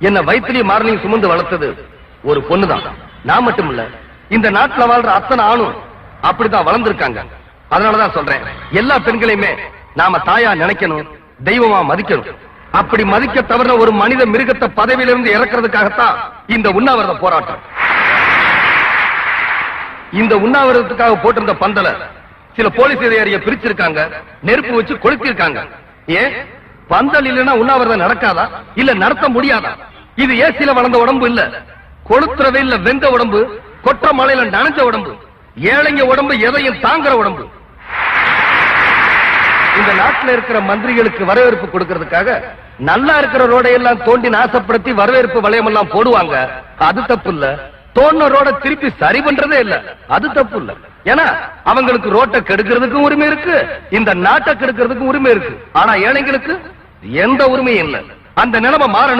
என்ன வயிற்றுலயும் மார்னிங் சுமந்து வளர்த்தது ஒரு பொண்ணுதான். நான் மட்டும் இல்ல, இந்த நாட்டுல வாழ்ற அத்தனை ஆணும் அப்படிதான் வளர்ந்திருக்காங்க. அதனாலதான் சொல்றேன், எல்லா பெண்களையுமே நாம தாயா நினைக்கணும், தெய்வமா மதிக்கணும். அப்படி மதிக்க தவிர ஒரு மனித மிருகத்தை பதவியிலிருந்து இறக்கிறதுக்காகத்தான் இந்த உண்ணாவிரத போராட்டம். இந்த உண்ணாவிரதத்துக்காக போட்டிருந்த பந்தல சில போலீஸ் அதிகாரியை பிரிச்சிருக்காங்க, நெருப்பு வச்சு கொளுத்திருக்காங்க. ஏன் பந்தல் இல்லைன்னா உண்ணாவிரதம் நடக்காதா? இல்ல நடத்த முடியாதா? இது ஏசில வளர்ந்த உடம்பு இல்ல, கொளுத்துற வெயில்ல வெந்த உடம்பு, கொற்ற மலையில நனைஞ்ச உடம்பு, ஏழைங்க உடம்பு எதையும் தாங்குற உடம்பு. இந்த நாட்டில் இருக்கிற மந்திரிகளுக்கு வரவேற்பு கொடுக்கிறதுக்காக நல்லா இருக்கிற ரோடையெல்லாம் தோண்டி நாசப்படுத்தி வரவேற்பு வளையம் எல்லாம் போடுவாங்க. அது தப்பு இல்ல. தோண்ட ரோட திருப்பி சரி பண்றதே இல்ல, அது தப்பு இல்ல. ஏன்னா அவங்களுக்கு ரோட்டை கெடுக்கிறதுக்கும் உரிமை இருக்கு, இந்த நாட்டை கெடுக்கிறதுக்கும் உரிமை இருக்கு. ஆனா ஏழைங்களுக்கு எந்த உரிமையும் இல்ல. அந்த நிலைமை மாறணும்.